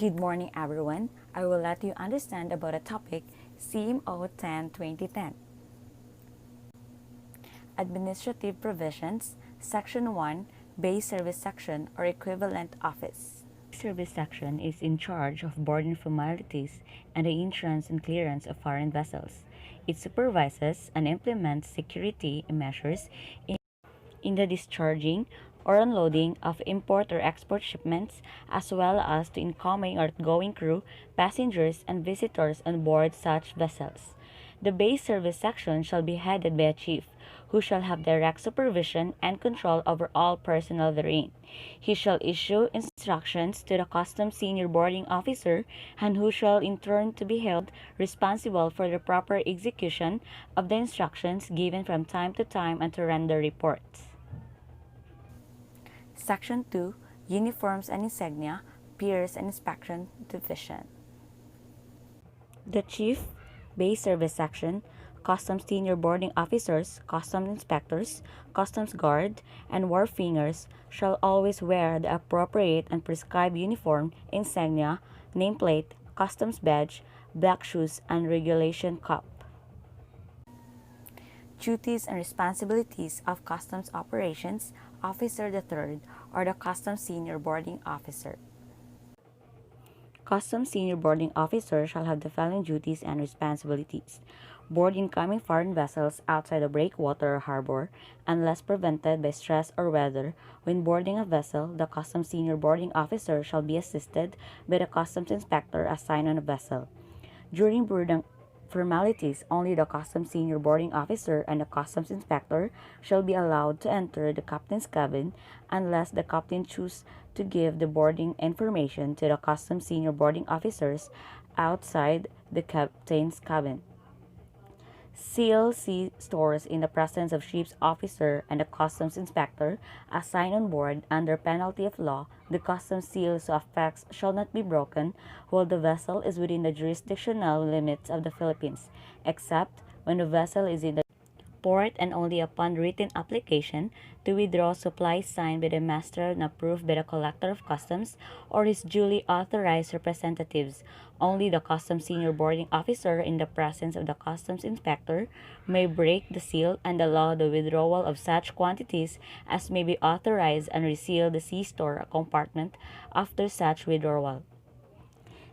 Good morning, everyone. I will let you understand about a topic CMO 10-2010. Administrative Provisions, Section 1, Base Service Section or Equivalent Office. Service Section is in charge of boarding formalities and the insurance and clearance of foreign vessels. It supervises and implements security measures in the discharging or unloading of import or export shipments, as well as to incoming or outgoing crew, passengers, and visitors on board such vessels. The base service section shall be headed by a chief, who shall have direct supervision and control over all personnel therein. He shall issue instructions to the customs senior boarding officer, and who shall in turn to be held responsible for the proper execution of the instructions given from time to time and to render reports. Section 2, Uniforms and Insignia, Piers and Inspection Division. The Chief, Base Service Section, Customs Senior Boarding Officers, Customs Inspectors, Customs Guard, and Wharfingers shall always wear the appropriate and prescribed uniform, insignia, nameplate, customs badge, black shoes, and regulation cup. Duties and responsibilities of Customs Operations Officer III or the Customs Senior Boarding Officer. Customs Senior Boarding Officer shall have the following duties and responsibilities: board incoming foreign vessels outside the breakwater or harbor, unless prevented by stress or weather. When boarding a vessel, the Customs Senior Boarding Officer shall be assisted by the Customs Inspector assigned on a vessel. During boarding formalities, only the Customs Senior Boarding Officer and the Customs Inspector shall be allowed to enter the captain's cabin unless the captain chooses to give the boarding information to the Customs Senior Boarding Officers outside the captain's cabin. Seal sea stores in the presence of ship's officer and the customs inspector assigned on board under penalty of law. The customs seal so affects shall not be broken while the vessel is within the jurisdictional limits of the Philippines, except when the vessel is in the port and only upon written application to withdraw supplies signed by the master and approved by the collector of customs or his duly authorized representatives. Only the customs senior boarding officer in the presence of the customs inspector may break the seal and allow the withdrawal of such quantities as may be authorized and reseal the sea store compartment after such withdrawal.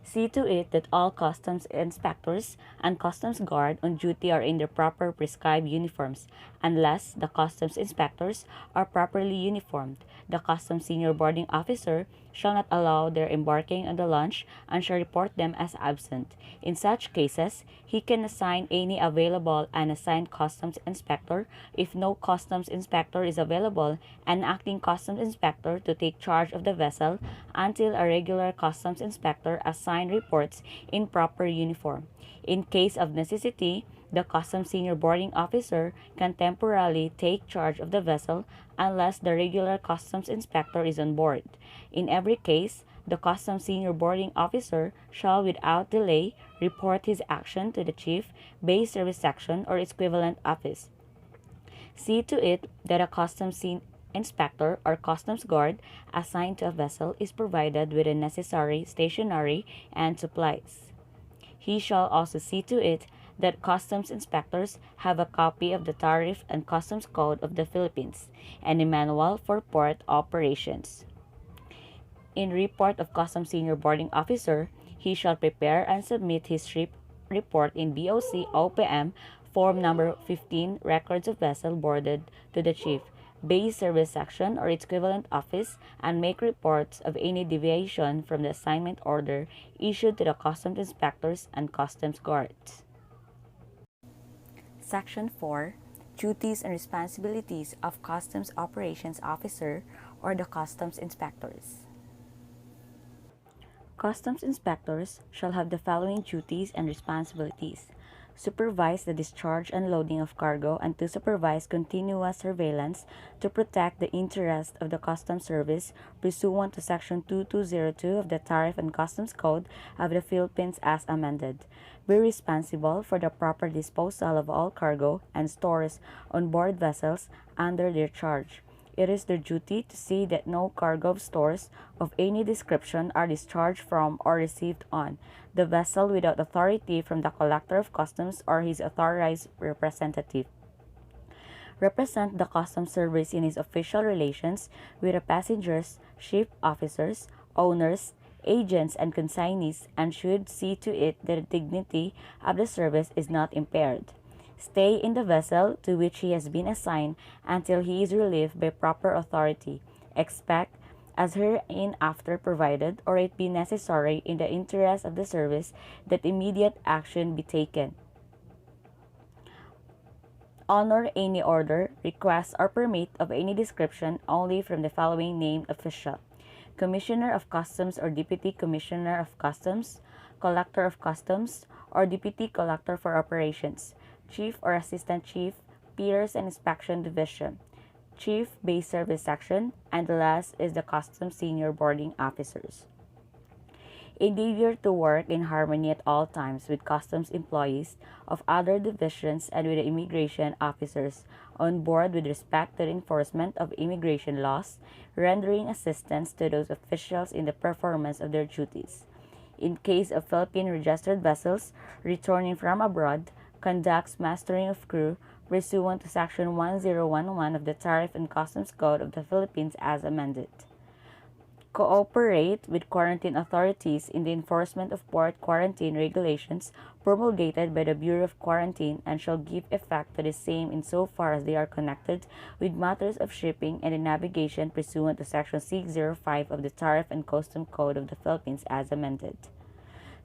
See to it that all customs inspectors and customs guard on duty are in their proper prescribed uniforms, unless the customs inspectors are properly uniformed. The customs senior boarding officer shall not allow their embarking on the launch and shall report them as absent. In such cases, he can assign any available unassigned customs inspector if no customs inspector is available, an acting customs inspector to take charge of the vessel until a regular customs inspector assigned reports in proper uniform. In case of necessity, the customs senior boarding officer can temporarily take charge of the vessel unless the regular customs inspector is on board. In every case, the customs senior boarding officer shall without delay report his action to the chief, base service section, or equivalent office. See to it that a customs inspector or customs guard assigned to a vessel is provided with the necessary stationery and supplies. He shall also see to it that customs inspectors have a copy of the Tariff and Customs Code of the Philippines and a manual for port operations. In report of Customs Senior Boarding Officer, he shall prepare and submit his ship report in BOC OPM Form Number 15 Records of Vessel Boarded to the Chief, Base Service Section or its equivalent office, and make reports of any deviation from the assignment order issued to the customs inspectors and customs guards. Section 4, Duties and Responsibilities of Customs Operations Officer or the Customs Inspectors. Customs inspectors shall have the following duties and responsibilities: supervise the discharge and loading of cargo and to supervise continuous surveillance to protect the interest of the Customs Service pursuant to Section 2202 of the Tariff and Customs Code of the Philippines as amended. Be responsible for the proper disposal of all cargo and stores on board vessels under their charge. It is their duty to see that no cargo stores of any description are discharged from or received on the vessel without authority from the Collector of Customs or his authorized representative. Represent the Customs Service in its official relations with the passengers, ship officers, owners, agents, and consignees, and should see to it that the dignity of the service is not impaired. Stay in the vessel to which he has been assigned until he is relieved by proper authority. Expect, as hereinafter provided, or it be necessary in the interest of the service, that immediate action be taken. Honor any order, request, or permit of any description only from the following named official: Commissioner of Customs or Deputy Commissioner of Customs, Collector of Customs, or Deputy Collector for Operations, Chief or Assistant Chief, Piers and Inspection Division, Chief Base Service Section, and the last is the Customs Senior Boarding Officers. Endeavor to work in harmony at all times with customs employees of other divisions and with the immigration officers on board with respect to the enforcement of immigration laws, rendering assistance to those officials in the performance of their duties. In case of Philippine registered vessels returning from abroad, conducts mastering of crew pursuant to Section 1011 of the Tariff and Customs Code of the Philippines as amended. Cooperate with quarantine authorities in the enforcement of port quarantine regulations promulgated by the Bureau of Quarantine and shall give effect to the same insofar as they are connected with matters of shipping and the navigation pursuant to Section 605 of the Tariff and Custom Code of the Philippines as amended.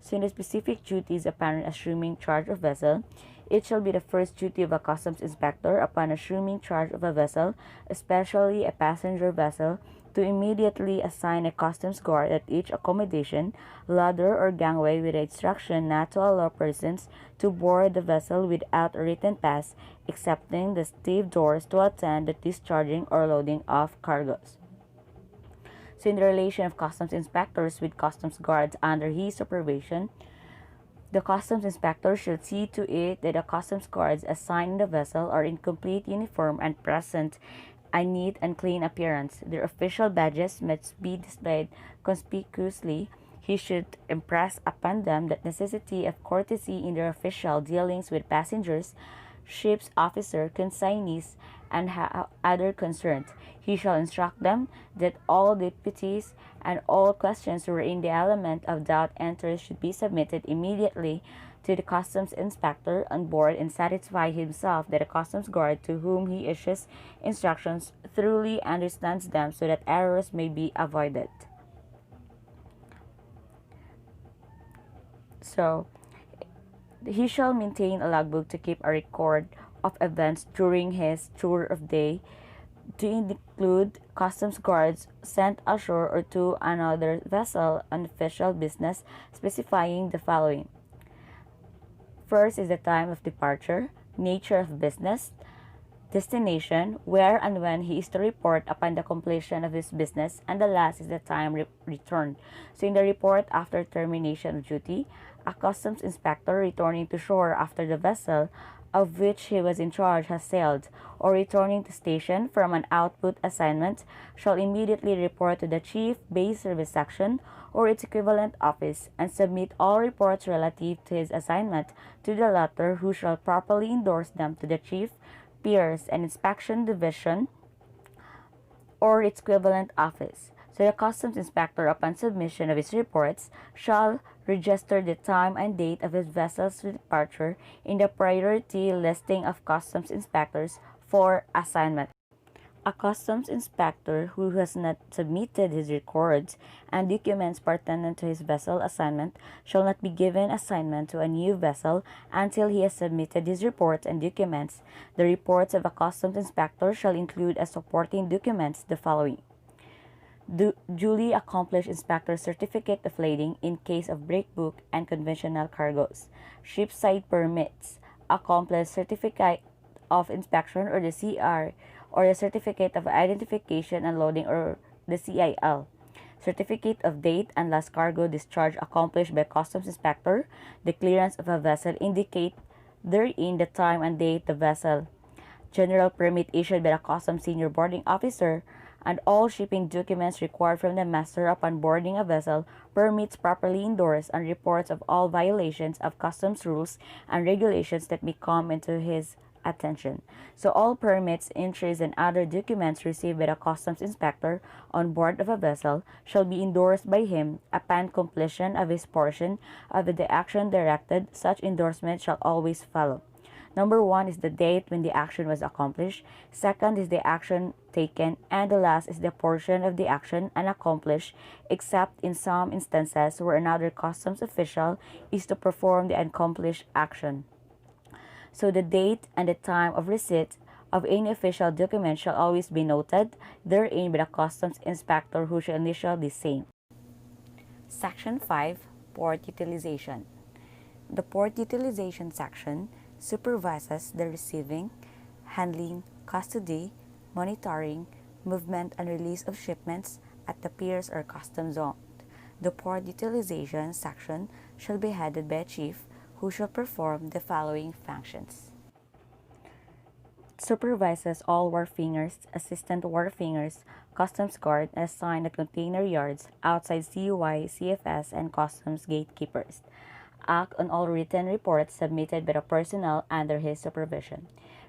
So in the specific duties upon assuming charge of vessel, it shall be the first duty of a customs inspector upon assuming charge of a vessel, especially a passenger vessel, to immediately assign a customs guard at each accommodation, ladder, or gangway with the instruction not to allow persons to board the vessel without a written pass, excepting the stevedores to attend the discharging or loading of cargoes. So in the relation of customs inspectors with customs guards under his supervision, the customs inspector should see to it that the customs guards assigned in the vessel are in complete uniform and present a neat and clean appearance. Their official badges must be displayed conspicuously. He should impress upon them the necessity of courtesy in their official dealings with passengers, ship's officer, consignees, and other concerned. He shall instruct them that all deputies and all questions wherein the element of doubt enters should be submitted immediately to the customs inspector on board and satisfy himself that the customs guard to whom he issues instructions thoroughly understands them so that errors may be avoided. So, he shall maintain a logbook to keep a record of events during his tour of day, to include customs guards sent ashore or to another vessel on official business, specifying the following. First is the time of departure, nature of business, destination, where and when he is to report upon the completion of his business, and the last is the time returned. So in the report after termination of duty, a customs inspector returning to shore after the vessel of which he was in charge has sailed, or returning to station from an output assignment, shall immediately report to the Chief Base Service Section or its equivalent office, and submit all reports relative to his assignment to the latter, who shall properly endorse them to the Chief, Piers, and Inspection Division or its equivalent office. So the customs inspector, upon submission of his reports, shall register the time and date of his vessel's departure in the priority listing of customs inspectors for assignment. A customs inspector who has not submitted his records and documents pertinent to his vessel assignment shall not be given assignment to a new vessel until he has submitted his reports and documents. The reports of a customs inspector shall include as supporting documents the following: duly accomplished inspector's certificate of lading in case of breakbook and conventional cargoes, shipside permits, accomplished certificate of inspection or the CR, or the certificate of identification and loading or the CIL, certificate of date and last cargo discharge accomplished by customs inspector. The clearance of a vessel indicate therein the time and date the vessel general permit issued by the customs senior boarding officer, and all shipping documents required from the master upon boarding a vessel, permits properly endorsed, and reports of all violations of customs rules and regulations that may come into his attention. So all permits, entries, and other documents received by the customs inspector on board of a vessel shall be endorsed by him upon completion of his portion of the action directed. Such endorsement shall always follow. Number one is the date when the action was accomplished. Second is the action taken. And the last is the portion of the action unaccomplished, except in some instances where another customs official is to perform the accomplished action. So the date and the time of receipt of any official document shall always be noted therein by the customs inspector, who shall initial the same. Section 5. Port Utilization. The Port Utilization section supervises the receiving, handling, custody, monitoring, movement, and release of shipments at the piers or customs zone. The Port Utilization section shall be headed by a chief, who shall perform the following functions. Supervises all wharfingers, assistant wharfingers, customs guard assigned at container yards outside CUY, CFS, and customs gatekeepers. Act on all written reports submitted by the personnel under his supervision.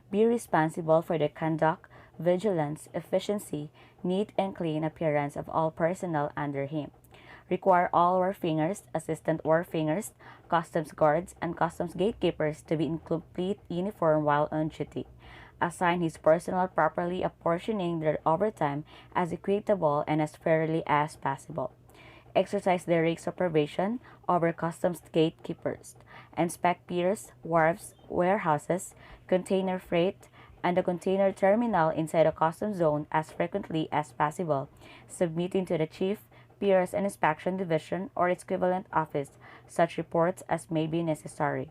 Be responsible for the conduct, vigilance, efficiency, neat and clean appearance of all personnel under him. Require all wharfingers, assistant wharfingers, customs guards, and customs gatekeepers to be in complete uniform while on duty. Assign his personnel properly, apportioning their overtime as equitable and as fairly as possible. Exercise direct supervision over customs gatekeepers. Inspect piers, wharves, warehouses, container freight, and the container terminal inside the customs zone as frequently as possible, submitting to the Chief, Piers and Inspection Division or its equivalent office such reports as may be necessary.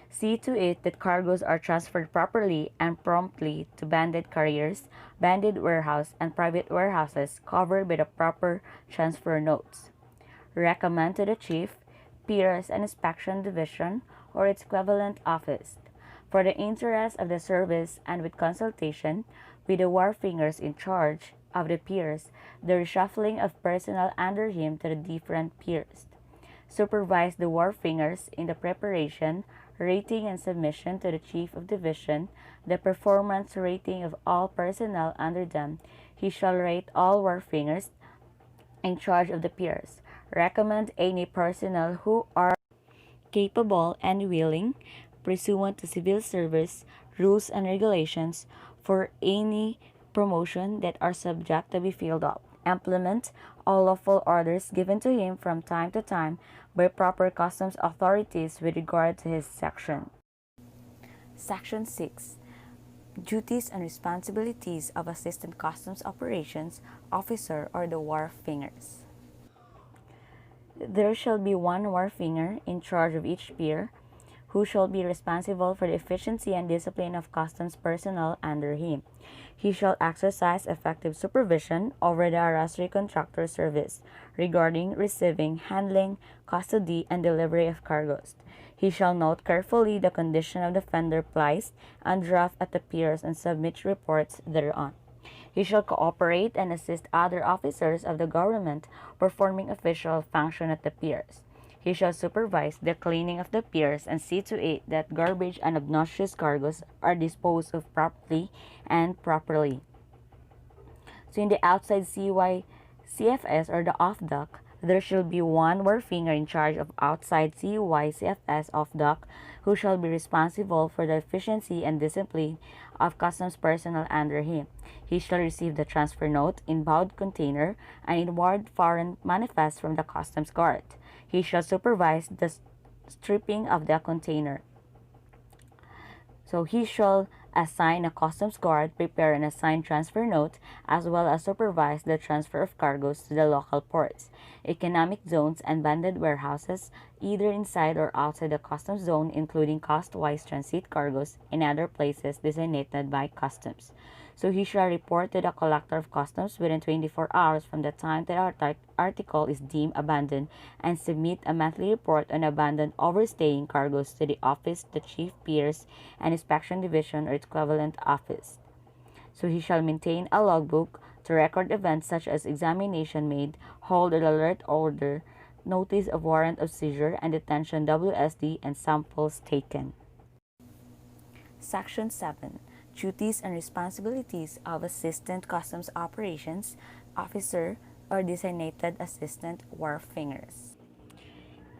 See to it that cargoes are transferred properly and promptly to banded carriers, banded warehouse, and private warehouses covered by the proper transfer notes. Recommend to the Chief, Piers and Inspection Division or its equivalent office, for the interest of the service and with consultation with the wharfingers in charge of the piers, the reshuffling of personnel under him to the different piers. Supervise the wharfingers in the preparation, rating, and submission to the Chief of Division the performance rating of all personnel under them. He shall rate all wharfingers in charge of the piers. Recommend any personnel who are capable and willing, pursuant to civil service rules and regulations, for any promotion that are subject to be filled up. Implement all lawful orders given to him from time to time by proper customs authorities with regard to his section. Section 6. Duties and responsibilities of Assistant Customs Operations Officer or the wharfingers. There shall be one wharfinger in charge of each pier, who shall be responsible for the efficiency and discipline of customs personnel under him. He shall exercise effective supervision over the arrastre contractor service regarding receiving, handling, custody, and delivery of cargoes. He shall note carefully the condition of the fender placed and draft at the piers and submit reports thereon. He shall cooperate and assist other officers of the government performing official function at the piers. He shall supervise the cleaning of the piers and see to it that garbage and obnoxious cargoes are disposed of properly and properly. So in the outside CY CFS or the off-dock, there shall be one wharfinger in charge of outside CY CFS off-dock, who shall be responsible for the efficiency and discipline of customs personnel under him. He shall receive the transfer note, inbound container, and inward foreign manifest from the customs guard. He shall supervise the stripping of the container. So he shall assign a customs guard, prepare and assign transfer note, as well as supervise the transfer of cargoes to the local ports, economic zones, and banded warehouses, either inside or outside the customs zone, including coast-wise transit cargoes in other places designated by customs. So he shall report to the Collector of Customs within 24 hours from the time that the article is deemed abandoned and submit a monthly report on abandoned overstaying cargoes to the office, the Chief Piers and Inspection Division or its equivalent office. So he shall maintain a logbook to record events such as examination made, hold or alert order, notice of warrant of seizure and detention WSD and samples taken. Section 7. Duties and responsibilities of Assistant Customs Operations Officer or Designated Assistant Wharfingers.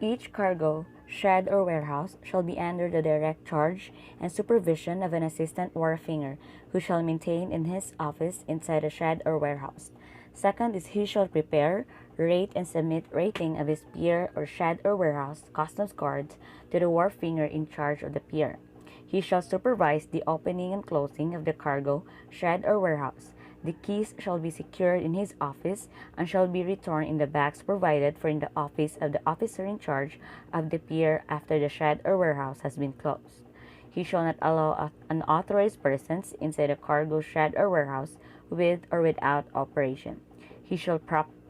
Each cargo, shed, or warehouse shall be under the direct charge and supervision of an assistant wharfinger, who shall maintain in his office inside a shed or warehouse. Second is he shall prepare, rate, and submit rating of his pier or shed or warehouse customs guards to the wharfinger in charge of the pier. He shall supervise the opening and closing of the cargo, shed, or warehouse. The keys shall be secured in his office and shall be returned in the bags provided for in the office of the officer in charge of the pier after the shed or warehouse has been closed. He shall not allow unauthorized persons inside a cargo, shed, or warehouse with or without operation. He shall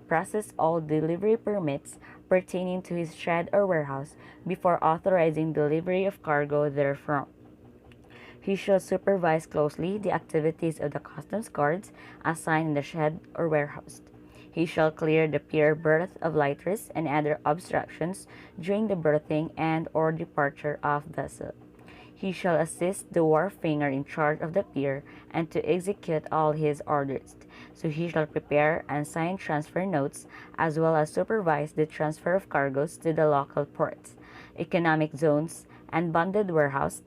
process all delivery permits pertaining to his shed or warehouse before authorizing delivery of cargo therefrom. He shall supervise closely the activities of the customs guards assigned in the shed or warehouse. He shall clear the pier berth of lighters and other obstructions during the berthing and or departure of vessel. He shall assist the wharfinger in charge of the pier and to execute all his orders. So he shall prepare and sign transfer notes as well as supervise the transfer of cargoes to the local ports, economic zones, and bonded warehouse,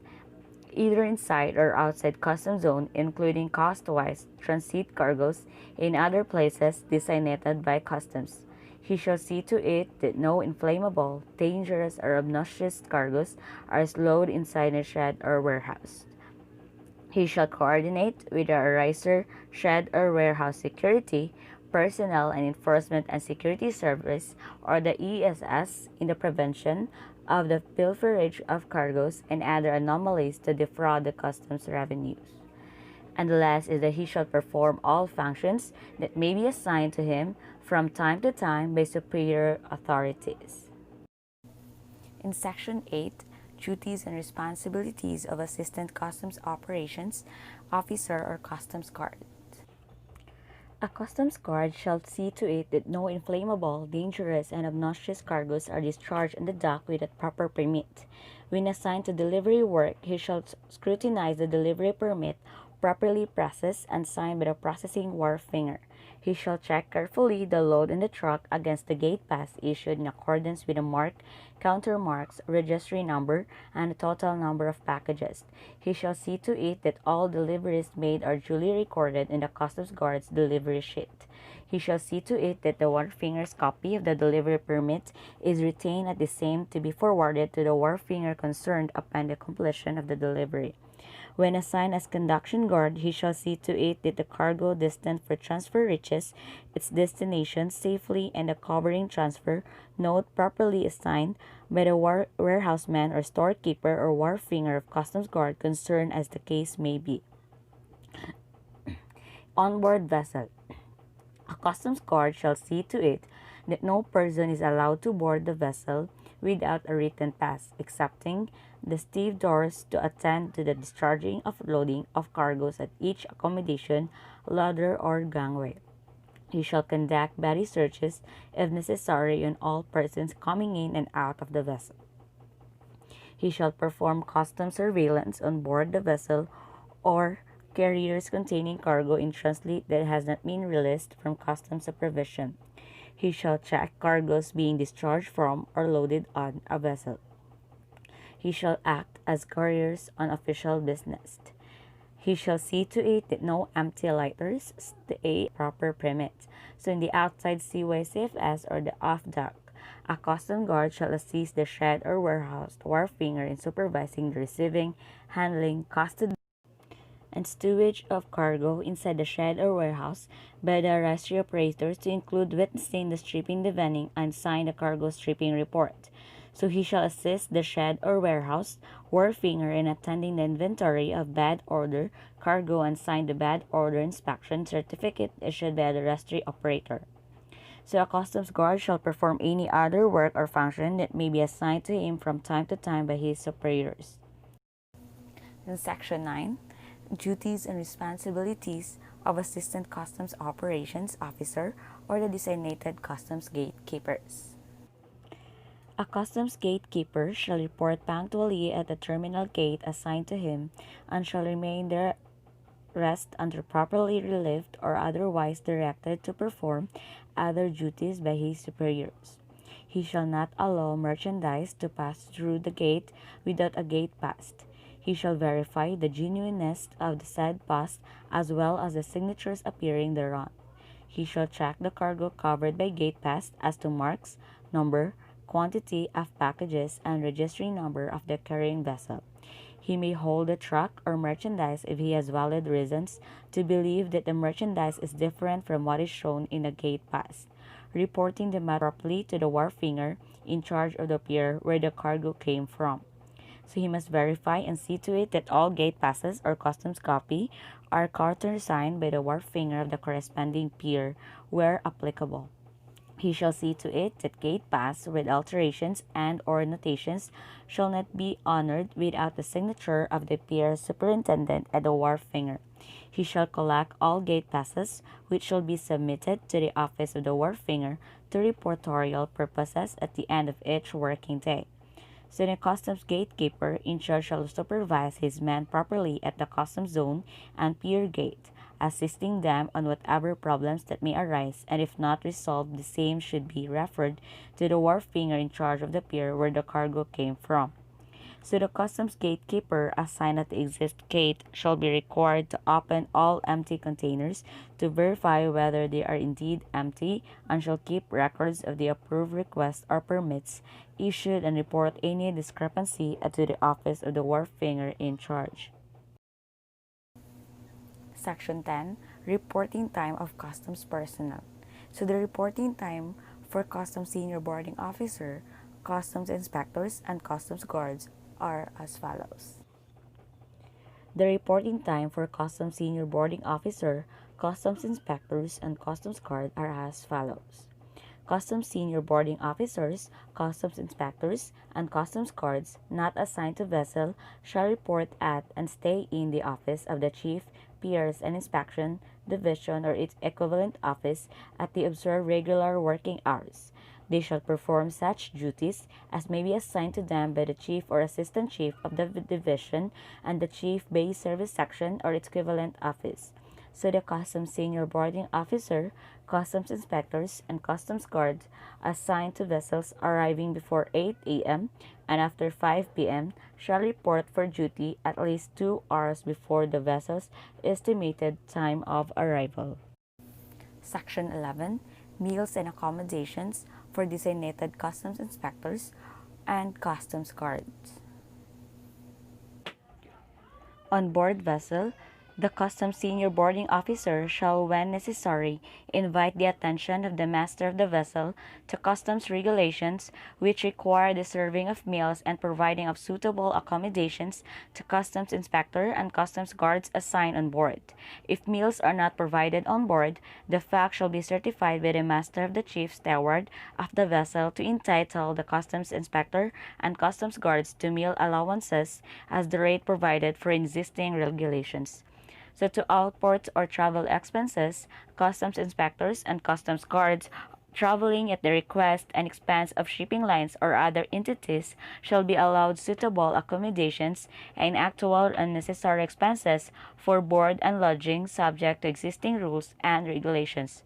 either inside or outside custom zone, including coastwise transit cargoes in other places designated by customs. He shall see to it that no inflammable, dangerous, or obnoxious cargoes are stowed inside a shed or warehouse. He shall coordinate with the ariser, shed, or warehouse security personnel and enforcement and security service or the ESS in the prevention of the pilferage of cargoes and other anomalies to defraud the customs revenues. And the last is that he shall perform all functions that may be assigned to him from time to time by superior authorities. In Section 8, Duties and Responsibilities of Assistant Customs Operations Officer or Customs Guard. A customs guard shall see to it that no inflammable, dangerous, and obnoxious cargoes are discharged on the dock without proper permit. When assigned to delivery work, he shall scrutinize the delivery permit properly processed and signed by the processing wharfinger. He shall check carefully the load in the truck against the gate pass issued in accordance with the mark, countermarks, registry number, and the total number of packages. He shall see to it that all deliveries made are duly recorded in the customs guard's delivery sheet. He shall see to it that the wharfinger's copy of the delivery permit is retained at the same to be forwarded to the wharfinger concerned upon the completion of the delivery. When assigned as conduction guard, he shall see to it that the cargo destined for transfer reaches its destination safely and the covering transfer note properly assigned by the warehouseman or storekeeper or wharfinger of customs guard concerned as the case may be. Onboard vessel. A customs guard shall see to it that no person is allowed to board the vessel without a written pass, excepting the stevedores to attend to the discharging of loading of cargoes at each accommodation, ladder, or gangway. He shall conduct body searches, if necessary, on all persons coming in and out of the vessel. He shall perform customs surveillance on board the vessel or carriers containing cargo in transit that has not been released from customs supervision. He shall check cargoes being discharged from or loaded on a vessel. He shall act as couriers on official business. He shall see to it that no empty lighters stay proper permit. So in the outside seaway CFS or the off-dock, a custom guard shall assist the shed or warehouse wharfinger in supervising the receiving, handling, custody, and stowage of cargo inside the shed or warehouse by the arrestry operators to include witnessing the stripping, devenning, and sign the cargo stripping report. So he shall assist the shed or warehouse wharfinger in attending the inventory of bad order cargo and sign the bad order inspection certificate issued by the registry operator. So a customs guard shall perform any other work or function that may be assigned to him from time to time by his superiors. In Section 9, duties and responsibilities of Assistant Customs Operations Officer or the designated customs gatekeepers. A customs gatekeeper shall report punctually at the terminal gate assigned to him and shall remain there rest until properly relieved or otherwise directed to perform other duties by his superiors. He shall not allow merchandise to pass through the gate without a gate pass. He shall verify the genuineness of the said pass as well as the signatures appearing thereon. He shall check the cargo covered by gate pass as to marks, number, quantity of packages, and registering number of the carrying vessel. He may hold the truck or merchandise if he has valid reasons to believe that the merchandise is different from what is shown in the gate pass, reporting the matter properly to the wharfinger in charge of the pier where the cargo came from. So he must verify and see to it that all gate passes or customs copy are countersigned by the wharfinger of the corresponding pier where applicable. He shall see to it that gate pass with alterations and or notations shall not be honored without the signature of the pier superintendent and the wharfinger. He shall collect all gate passes which shall be submitted to the office of the wharfinger to reportorial purposes at the end of each working day. So the customs gatekeeper in charge shall supervise his men properly at the customs zone and pier gate, assisting them on whatever problems that may arise, and if not resolved, the same should be referred to the wharfinger in charge of the pier where the cargo came from. So the customs gatekeeper assigned at the exit gate shall be required to open all empty containers to verify whether they are indeed empty and shall keep records of the approved requests or permits issued and report any discrepancy to the office of the wharfinger in charge. Section 10, Reporting Time of Customs Personnel. So the reporting time for Customs Senior Boarding Officer, Customs Inspectors, and Customs Guards are as follows. The reporting time for Customs Senior Boarding Officer, Customs Inspectors, and Customs Guard are as follows. Customs Senior Boarding Officers, Customs Inspectors, and Customs Guards not assigned to vessel shall report at and stay in the office of the Chief, Piers and Inspection Division or its equivalent office at the observed regular working hours. They shall perform such duties as may be assigned to them by the Chief or Assistant Chief of the Division and the Chief Bay Service Section or its equivalent office. So the Customs Senior Boarding Officer, Customs Inspectors, and Customs Guards assigned to vessels arriving before 8 a.m. and after 5 p.m. shall report for duty at least 2 hours before the vessel's estimated time of arrival. Section 11, Meals and Accommodations for Designated Customs Inspectors and Customs Guards. On board vessel, the Customs Senior Boarding Officer shall, when necessary, invite the attention of the master of the vessel to customs regulations which require the serving of meals and providing of suitable accommodations to customs inspector and customs guards assigned on board. If meals are not provided on board, the fact shall be certified by the master of the chief steward of the vessel to entitle the customs inspector and customs guards to meal allowances as the rate provided for existing regulations. So to outports or travel expenses, customs inspectors and customs guards traveling at the request and expense of shipping lines or other entities shall be allowed suitable accommodations and actual and necessary expenses for board and lodging subject to existing rules and regulations.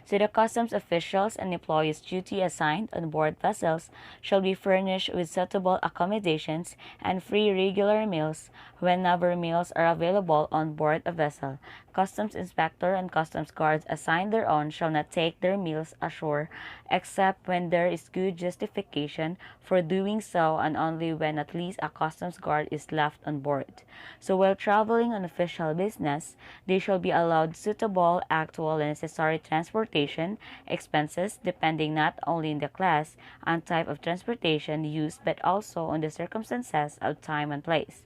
So the customs officials and employees duty assigned on board vessels shall be furnished with suitable accommodations and free regular meals whenever meals are available on board a vessel. customs inspector and customs guards assigned thereon shall not take their meals ashore except when there is good justification for doing so and only when at least a customs guard is left on board. So while traveling on official business, they shall be allowed suitable, actual, and necessary transportation expenses depending not only on the class and type of transportation used but also on the circumstances of time and place.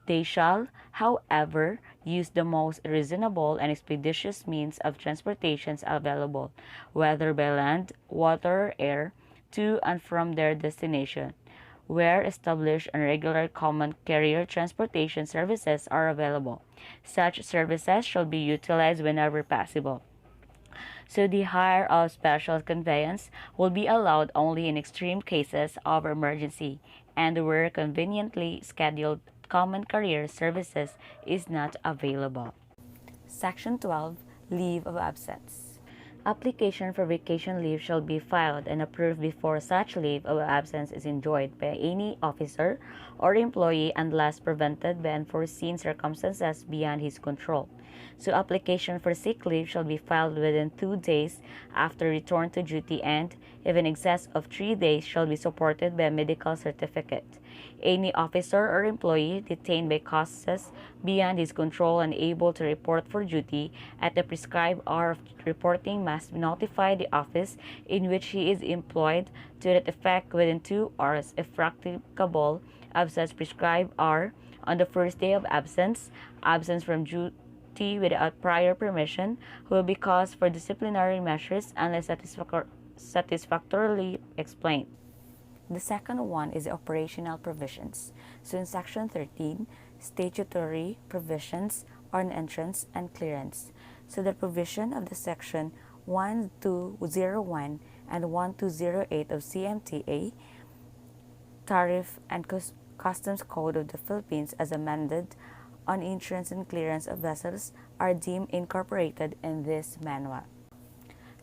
They shall, however, use the most reasonable and expeditious means of transportation available, whether by land, water, or air, to and from their destination. Where established and regular common carrier transportation services are available, such services shall be utilized whenever possible. So the hire of special conveyance will be allowed only in extreme cases of emergency and where conveniently scheduled common carrier services is not available. Section 12. Leave of absence. Application for vacation leave shall be filed and approved before such leave of absence is enjoyed by any officer or employee unless prevented by unforeseen circumstances beyond his control. So application for sick leave shall be filed within 2 days after return to duty and, if in excess of 3 days, shall be supported by a medical certificate. Any officer or employee detained by causes beyond his control and able to report for duty at the prescribed hour of reporting must notify the office in which he is employed to that effect within 2 hours, if practicable, of such prescribed hour on the first day of absence. Absence from duty without prior permission will be cause for disciplinary measures unless satisfactorily explained. The second one is the operational provisions. So in Section 13, statutory provisions on entrance and clearance. So the provision of the Section 1201 and 1208 of CMTA, Tariff and Customs Code of the Philippines as amended, on entrance and clearance of vessels are deemed incorporated in this manual.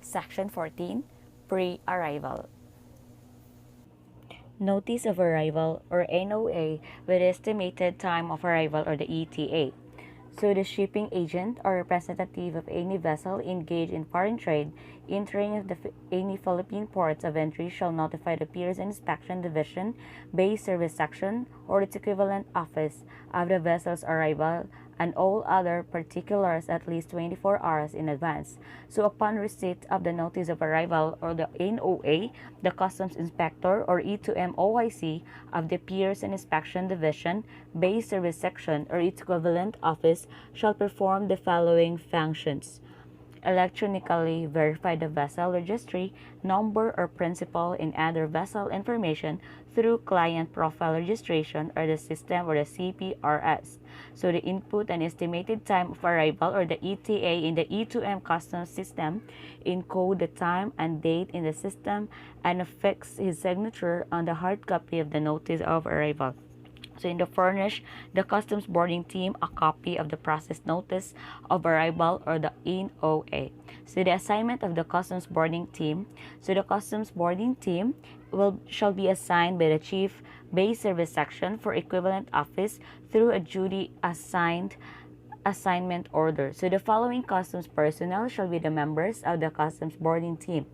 Section 14, Pre-Arrival. Notice of Arrival, or NOA, with estimated time of arrival, or the ETA. So the shipping agent or representative of any vessel engaged in foreign trade entering any Philippine ports of entry shall notify the Piers and Inspection Division, Base Service Section, or its equivalent office of the vessel's arrival and all other particulars at least 24 hours in advance. So upon receipt of the notice of arrival, or the NOA, the Customs Inspector or E2M OIC of the Piers and Inspection Division, Base Service Section, or its equivalent office shall perform the following functions: electronically verify the vessel registry number or principal and other vessel information through client profile registration or the system, or the CPRS. So the input and estimated time of arrival, or the ETA, in the E2M customs system, encode the time and date in the system, and affix his signature on the hard copy of the notice of arrival. So in the furnish the customs boarding team a copy of the process notice of arrival, or the NOA. So the assignment of the customs boarding team. So the customs boarding team shall be assigned by the Chief Base Service Section for equivalent office through a duty assignment order. So the following customs personnel shall be the members of the customs boarding team: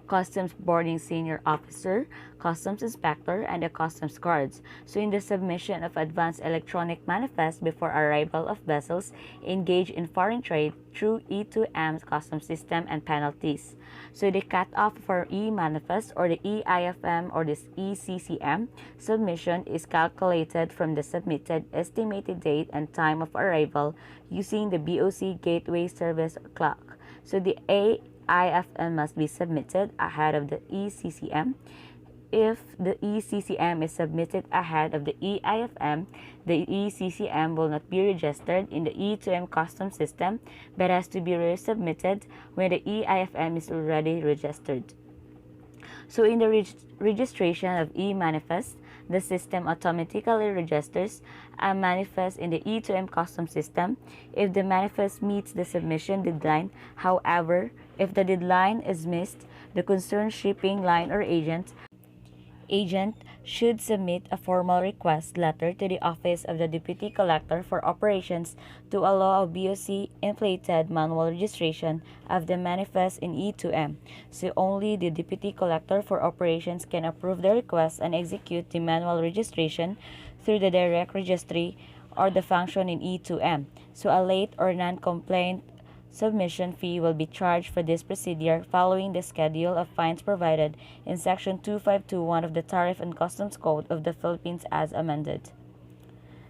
Customs Boarding Senior Officer, Customs Inspector, and the Customs Guards. So in the submission of advanced electronic manifest before arrival of vessels engaged in foreign trade through E2M's customs system and penalties. So the cutoff for e-manifest, or the EIFM, or this ECCM submission is calculated from the submitted estimated date and time of arrival using the BOC Gateway Service clock. So the IFM must be submitted ahead of the ECCM. If the ECCM is submitted ahead of the EIFM, the ECCM will not be registered in the E2M customs system but has to be resubmitted when the EIFM is already registered. So in the registration of e-manifest, the system automatically registers a manifest in the E2M customs system if the manifest meets the submission deadline. However, if the deadline is missed, the concerned shipping line or agent agent should submit a formal request letter to the Office of the Deputy Collector for Operations to allow a BOC inflated manual registration of the manifest in E2M. So only the Deputy Collector for Operations can approve the request and execute the manual registration through the direct registry or the function in E2M. So a late or non-complaint submission fee will be charged for this procedure following the schedule of fines provided in Section 2521 of the Tariff and Customs Code of the Philippines as amended.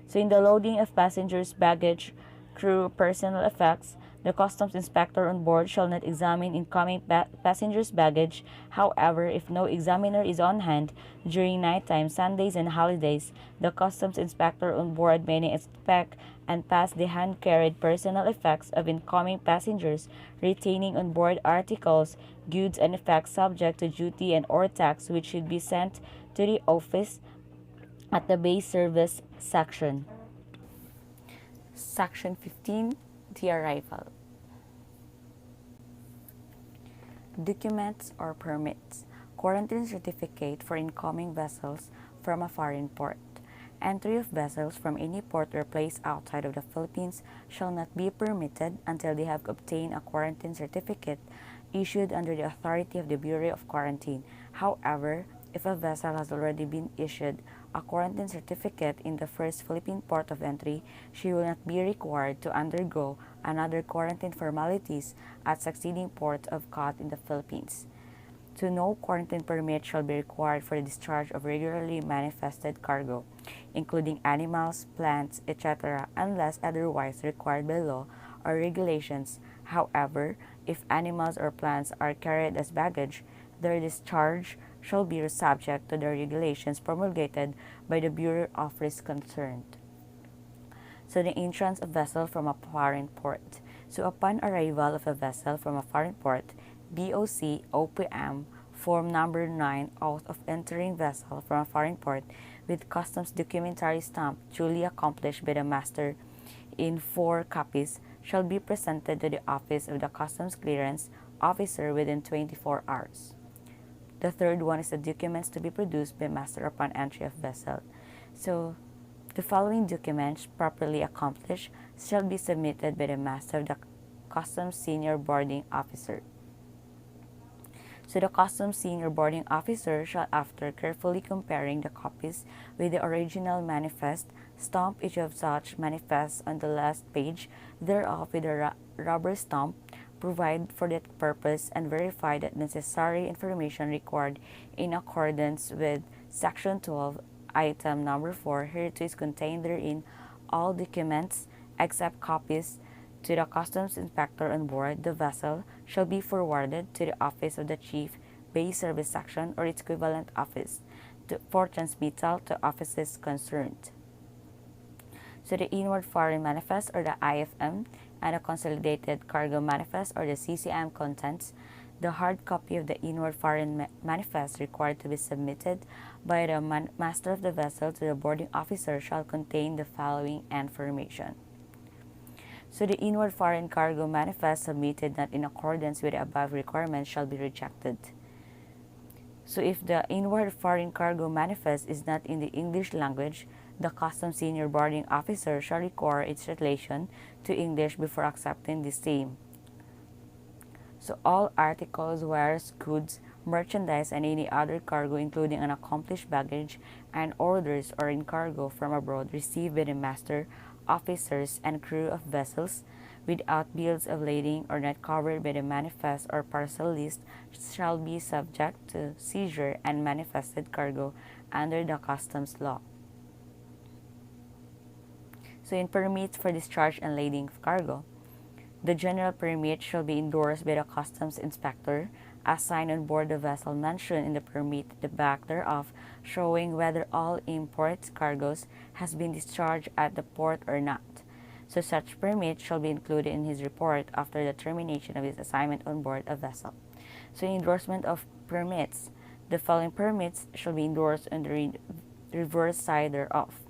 So in the loading of passengers' baggage, crew, personal effects, the customs inspector on board shall not examine incoming passengers' baggage. However, if no examiner is on hand during nighttime, Sundays, and holidays, the customs inspector on board may inspect and pass the hand-carried personal effects of incoming passengers retaining on board articles, goods, and effects subject to duty and or tax, which should be sent to the office at the base service section. Section 15, the arrival. Documents or permits. Quarantine certificate for incoming vessels from a foreign port. Entry of vessels from any port or place outside of the Philippines shall not be permitted until they have obtained a quarantine certificate issued under the authority of the Bureau of Quarantine. However, if a vessel has already been issued a quarantine certificate in the first Philippine port of entry, she will not be required to undergo another quarantine formalities at succeeding port of COT in the Philippines. So no quarantine permit shall be required for the discharge of regularly manifested cargo, including animals, plants, etc., unless otherwise required by law or regulations. However, if animals or plants are carried as baggage, their discharge shall be subject to the regulations promulgated by the Bureau of Risk concerned. So the entrance of vessel from a foreign port. So upon arrival of a vessel from a foreign port, BOC OPM Form Number 9 Oath of Entering Vessel from a Foreign Port with Customs Documentary Stamp duly accomplished by the Master in 4 copies shall be presented to the Office of the Customs Clearance Officer within 24 hours. The third one is the documents to be produced by Master upon entry of vessel. So, the following documents, properly accomplished, shall be submitted by the Master of the Customs Senior Boarding Officer. So the Customs Senior Boarding Officer shall, after carefully comparing the copies with the original manifest, stamp each of such manifests on the last page thereof with a rubber stamp, provide for that purpose, and verify that necessary information required in accordance with Section 12, Item Number 4 hereto is contained therein. All documents, except copies to the customs inspector on board the vessel, shall be forwarded to the Office of the Chief Base Service Section or its equivalent office for transmittal to offices concerned. So the Inward Foreign Manifest or the IFM and the Consolidated Cargo Manifest or the CCM contents. The hard copy of the Inward Foreign Manifest required to be submitted by the master of the vessel to the boarding officer shall contain the following information. So the Inward Foreign Cargo Manifest submitted not in accordance with the above requirements shall be rejected. So if the Inward Foreign Cargo Manifest is not in the English language, the Customs Senior Boarding Officer shall require its translation to English before accepting the same. So all articles, wares, goods, merchandise, and any other cargo, including unaccomplished baggage and orders or in cargo from abroad received by the master, officers, and crew of vessels without bills of lading or not covered by the manifest or parcel list shall be subject to seizure and manifested cargo under the customs law. So in permits for discharge and lading of cargo, the general permit shall be endorsed by the customs inspector as signed on board the vessel mentioned in the permit at the back thereof, showing whether all import cargoes has been discharged at the port or not. So such permit shall be included in his report after the termination of his assignment on board a vessel. So in endorsement of permits, the following permits shall be endorsed on the reverse side thereof.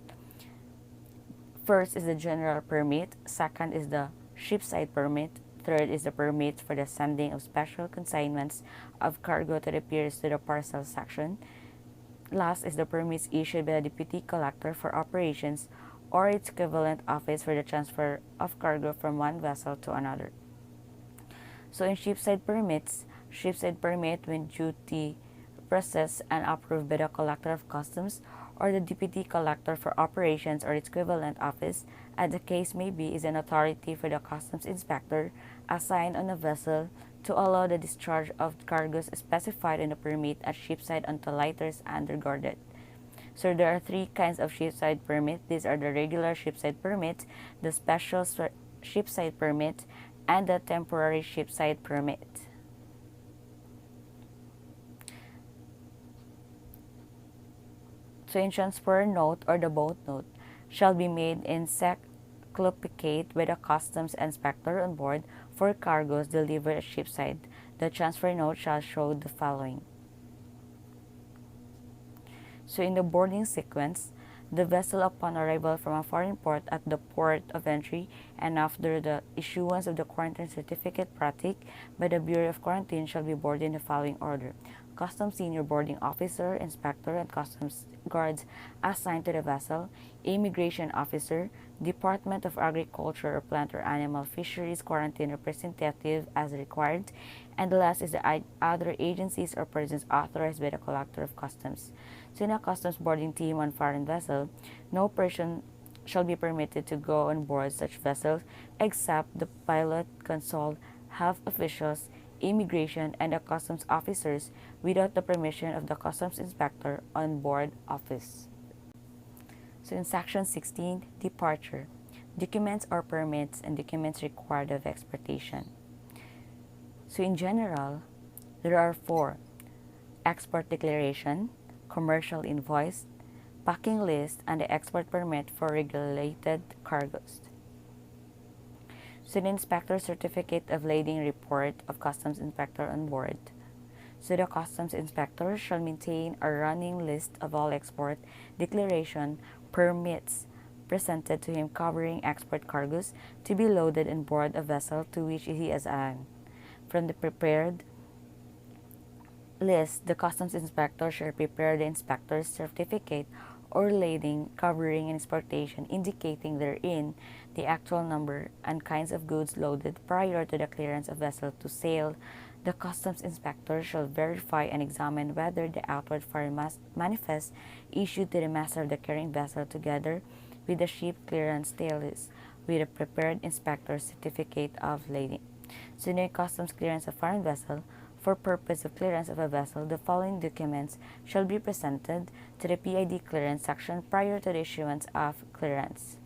First is the general permit, second is the shipside permit, third is the permit for the sending of special consignments of cargo to the piers to the parcel section, Last is the permits issued by the Deputy Collector for Operations or its equivalent office for the transfer of cargo from one vessel to another. So in shipside permits, shipside permit when duty processed and approved by the Collector of Customs or the Deputy Collector for Operations or its equivalent office, as the case may be, is an authority for the Customs Inspector assigned on a vessel to allow the discharge of cargoes specified in the permit at shipside until lighters undergirded. So there are three kinds of shipside permit. These are the regular shipside permit, the special shipside permit, and the temporary shipside permit. So in transfer note or the boat note shall be made in cycloplicate with a customs inspector on board for cargoes delivered at shipside. The transfer note shall show the following. So in the boarding sequence, the vessel upon arrival from a foreign port at the port of entry and after the issuance of the quarantine certificate pratic by the Bureau of Quarantine shall be boarded in the following order. Customs senior boarding officer, inspector, and customs guards assigned to the vessel, immigration officer, Department of Agriculture or Plant or Animal Fisheries quarantine representative as required, and the last is the other agencies or persons authorized by the Collector of Customs. So in a customs boarding team on foreign vessel, no person shall be permitted to go on board such vessels except the pilot, consul, health officials, immigration, and the customs officers without the permission of the customs inspector on board office. So in section 16, departure, documents or permits and documents required of exportation. So in general, there are four: export declaration, commercial invoice, packing list, and the export permit for regulated cargoes. So the inspector certificate of lading report of customs inspector on board. So the customs inspector shall maintain a running list of all export declaration permits presented to him covering export cargoes to be loaded on board a vessel to which he is assigned. From the prepared list, the customs inspector shall prepare the inspector's certificate or lading covering exportation indicating therein the actual number and kinds of goods loaded prior to the clearance of vessel to sail. The customs inspector shall verify and examine whether the outward foreign manifest issued to the master of the carrying vessel together with the ship clearance tail list with a prepared inspector's certificate of lading. So in a customs clearance of foreign vessel, for purpose of clearance of a vessel, the following documents shall be presented to the PID clearance section prior to the issuance of clearance.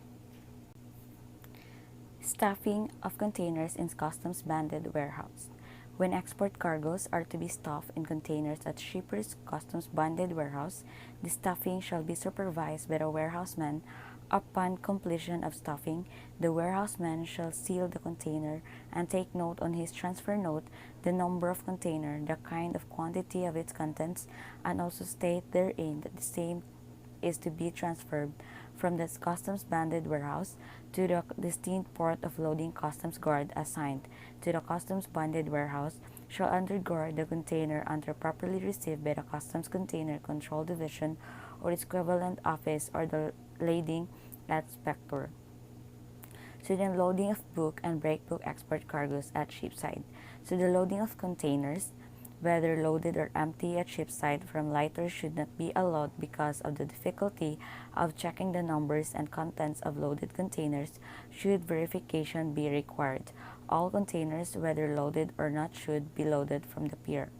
Stuffing of containers in customs banded warehouse. When export cargoes are to be stuffed in containers at shipper's customs banded warehouse, the stuffing shall be supervised by the warehouseman. Upon completion of stuffing, the warehouseman shall seal the container and take note on his transfer note the number of container, the kind of quantity of its contents, and also state therein that the same is to be transferred from the customs banded warehouse to the distinct port of loading customs guard assigned to the customs banded warehouse shall undergird the container until properly received by the Customs Container Control Division or its equivalent office or the lading inspector. So the loading of book and breakbook export cargoes at shipside. So the loading of containers, whether loaded or empty at shipside from lighters, should not be allowed because of the difficulty of checking the numbers and contents of loaded containers should verification be required. All containers, whether loaded or not, should be loaded from the pier.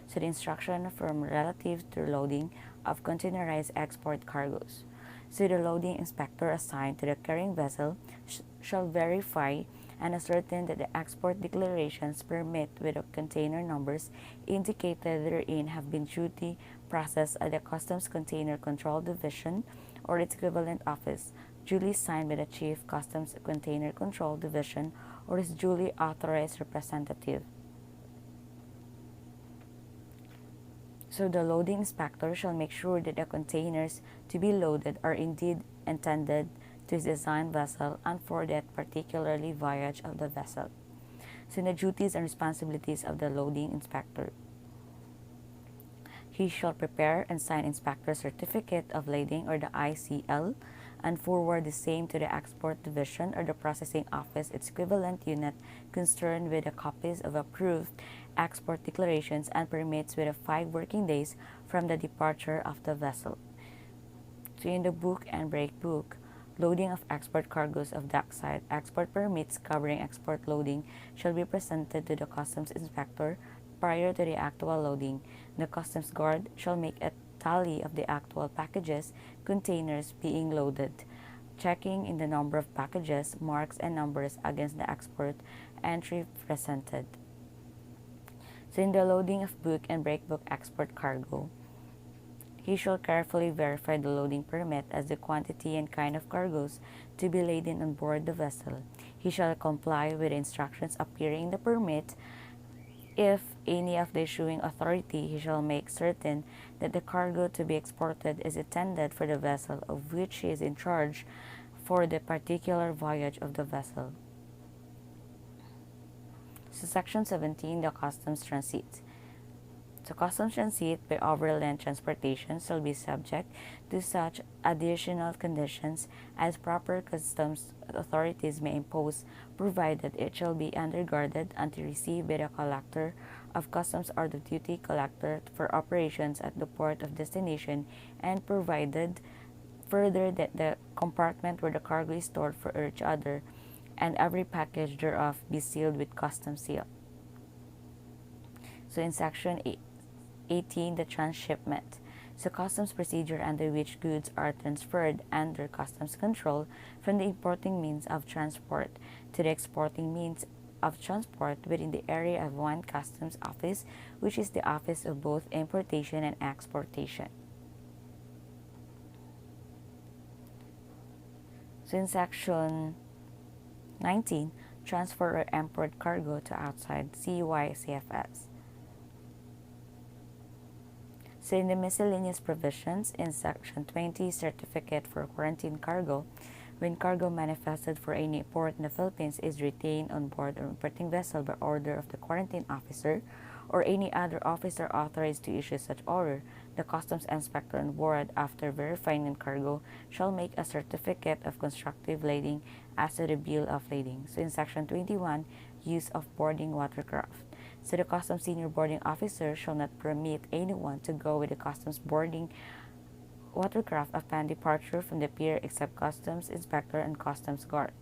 So the instruction from relative to loading of containerized export cargoes. So the loading inspector assigned to the carrying vessel shall verify and ascertain that the export declarations permit with the container numbers indicated therein have been duly processed at the Customs Container Control Division or its equivalent office, duly signed by the Chief Customs Container Control Division or his duly authorized representative. So the loading inspector shall make sure that the containers to be loaded are indeed intended to his designed vessel and for that particularly voyage of the vessel. So the duties and responsibilities of the loading inspector. He shall prepare and sign Inspector Certificate of Lading or the ICL and forward the same to the Export Division or the Processing Office, its equivalent unit concerned with the copies of approved export declarations and permits within 5 working days from the departure of the vessel. So in the book and break book, loading of export cargoes of dockside, export permits covering export loading shall be presented to the customs inspector prior to the actual loading. The customs guard shall make a tally of the actual packages, containers being loaded, checking in the number of packages, marks, and numbers against the export entry presented. So in the loading of book and break book export cargo, he shall carefully verify the loading permit as the quantity and kind of cargoes to be laden on board the vessel. He shall comply with the instructions appearing in the permit. If any of the issuing authority, he shall make certain that the cargo to be exported is intended for the vessel of which he is in charge for the particular voyage of the vessel. So Section 17, the Customs Transit. So customs transit by overland transportation shall be subject to such additional conditions as proper customs authorities may impose, provided it shall be undergirded until received by the collector of customs or the duty collector for operations at the port of destination, and provided further that the compartment where the cargo is stored for each other and every package thereof be sealed with customs seal. So in Section 18, the transshipment. So customs procedure under which goods are transferred under customs control from the importing means of transport to the exporting means of transport within the area of one customs office, which is the office of both importation and exportation. So in Section 19, transfer or import cargo to outside CYCFS. So in the miscellaneous provisions in Section 20, certificate for quarantine cargo, when cargo manifested for any port in the Philippines is retained on board an importing vessel by order of the quarantine officer or any other officer authorized to issue such order, the customs inspector on board, after verifying the cargo, shall make a certificate of constructive lading as to the bill of lading. So in Section 21, use of boarding watercraft. So the customs senior boarding officer shall not permit anyone to go with the customs boarding watercraft upon departure from the pier except customs inspector and customs guard.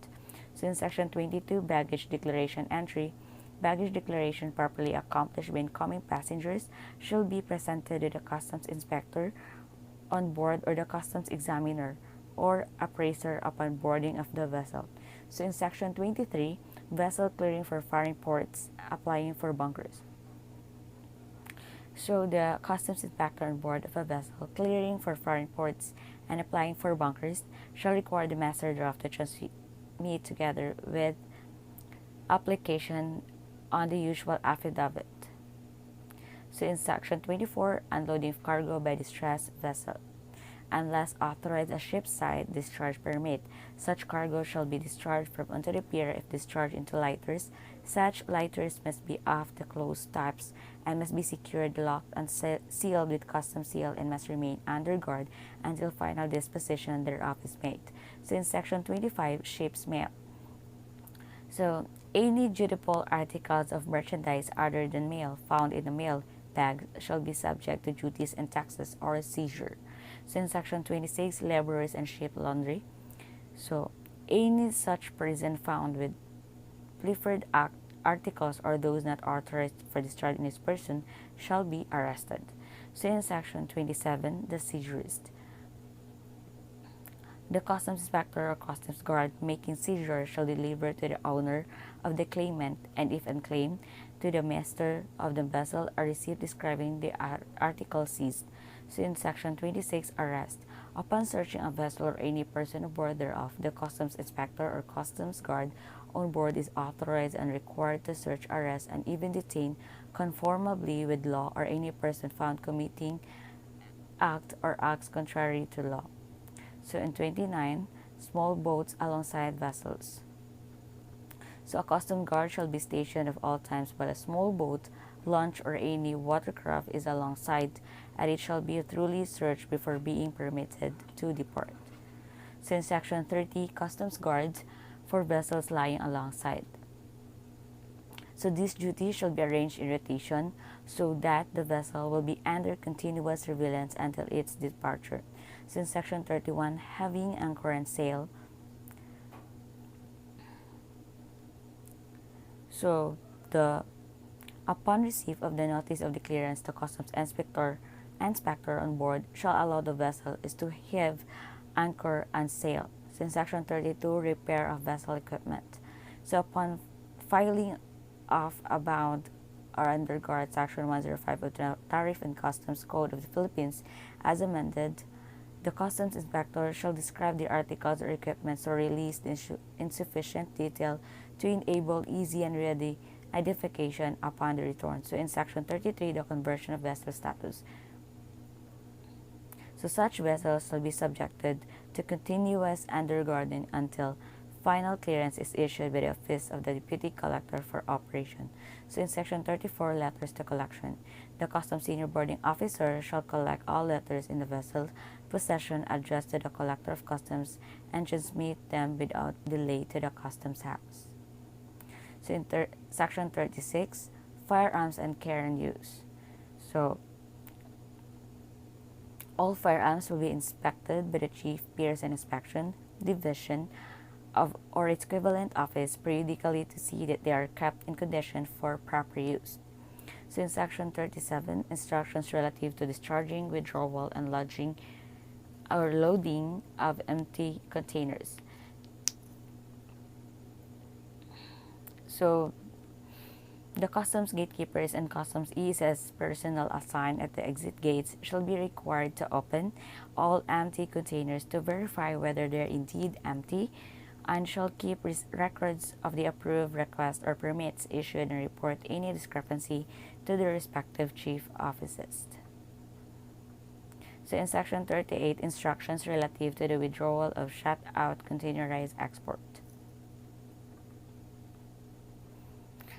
So in Section 22, baggage declaration entry, baggage declaration properly accomplished by incoming passengers shall be presented to the customs inspector on board or the customs examiner or appraiser upon boarding of the vessel. So in Section 23, vessel clearing for foreign ports, applying for bunkers. So the customs inspector on board of a vessel clearing for foreign ports and applying for bunkers shall require the master draft to transmit together with application on the usual affidavit. So in Section 24, unloading of cargo by distressed vessel. Unless authorized a shipside discharge permit, such cargo shall be discharged from onto the pier if discharged into lighters. Such lighters must be of the closed types and must be secured, locked, and sealed with customs seal and must remain under guard until final disposition thereof is made. So in Section 25, ship's mail. So any dutiable articles of merchandise other than mail found in the mail bag shall be subject to duties and taxes or seizure. So in Section 26, laborers and ship laundry. So any such person found with pilfered articles or those not authorized for discharge in his person shall be arrested. So in Section 27, the seizurist. The customs inspector or customs guard making seizure shall deliver to the owner of the claimant, and if unclaimed, to the master of the vessel, a receipt describing the article seized. So in Section 26, arrest. Upon searching a vessel or any person aboard thereof, the customs inspector or customs guard on board is authorized and required to search, arrest, and even detain conformably with law or any person found committing act or acts contrary to law. So in 29, small boats alongside vessels. So a customs guard shall be stationed at all times, but a small boat, launch, or any watercraft is alongside and it shall be thoroughly searched before being permitted to depart. So in Section 30, customs guards for vessels lying alongside. So these duties shall be arranged in rotation so that the vessel will be under continuous surveillance until its departure. So in Section 31, having anchor and sail. So upon receipt of the notice of the clearance, the customs inspector on board shall allow the vessel is to heave anchor and sail. So in Section 32, repair of vessel equipment. So upon filing of abound or under guard Section 105 of the Tariff and Customs Code of the Philippines as amended, the customs inspector shall describe the articles or equipment so released in sufficient detail to enable easy and ready identification upon the return. So in Section 33, the conversion of vessel status. So such vessels shall be subjected to continuous underguarding until final clearance is issued by the Office of the Deputy Collector for operation. So in Section 34, letters to collection. The Customs Senior Boarding Officer shall collect all letters in the vessel's possession addressed to the Collector of Customs and transmit them without delay to the Customs House. So in Section 36, firearms and care and use. So all firearms will be inspected by the Chief Pierce and Inspection Division of or its equivalent office periodically to see that they are kept in condition for proper use. So in Section 37, instructions relative to discharging, withdrawal, and lodging or loading of empty containers. So the customs gatekeepers and customs ESS personnel assigned at the exit gates shall be required to open all empty containers to verify whether they are indeed empty, and shall keep records of the approved requests or permits issued and report any discrepancy to the respective chief offices. So in Section 38, instructions relative to the withdrawal of shut-out containerized export.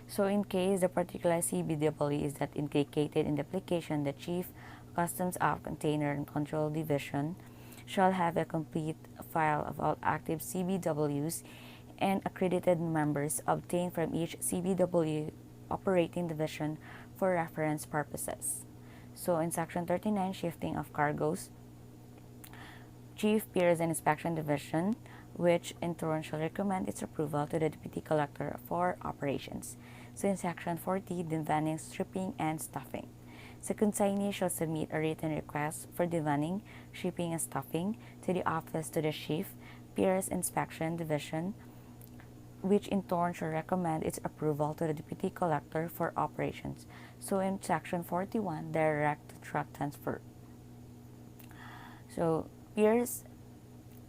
So in case the particular CBW is not indicated in the application, the Chief Customs of Container and Control Division shall have a complete file of all active CBWs and accredited members obtained from each CBW operating division for reference purposes. So in Section 39, shifting of cargoes, Chief Pierce and Inspection Division, which in turn shall recommend its approval to the Deputy Collector for operations. So in Section 40, devanning, stripping, and stuffing. So consignee shall submit a written request for devanning, shipping, and stuffing to the office to the Chief Pierce Inspection Division, which in turn shall recommend its approval to the Deputy Collector for operations. So in Section 41, direct truck transfer. So Pierce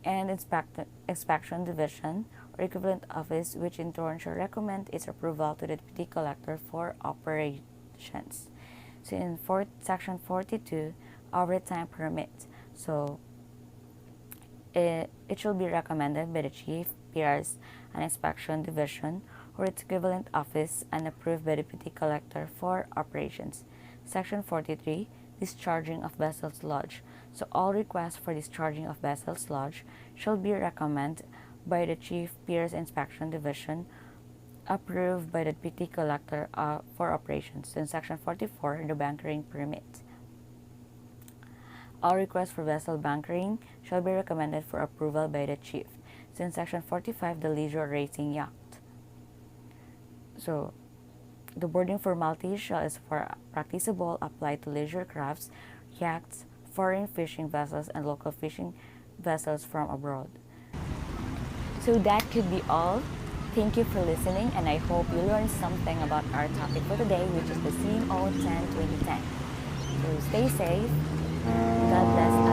and Inspection Division or equivalent office, which in turn shall recommend its approval to the Deputy Collector for operations. So in Section 42, overtime permit. So it shall be recommended by the Chief Pierce and Inspection Division or its equivalent office and approved by the Deputy Collector for operations. Section 43, discharging of vessels lodge. So all requests for discharging of vessels lodge shall be recommended by the Chief Pierce Inspection Division, approved by the Deputy Collector for operations. So in Section 44, the bunkering permit. All requests for vessel bunkering shall be recommended for approval by the Chief. So in Section 45, the leisure racing yacht. So the boarding formalities shall, as far practicable, apply to leisure crafts, yachts, foreign fishing vessels, and local fishing vessels from abroad. So that could be all. Thank you for listening, and I hope you learned something about our topic for today, which is the CMO 10-2010. So stay safe. God bless.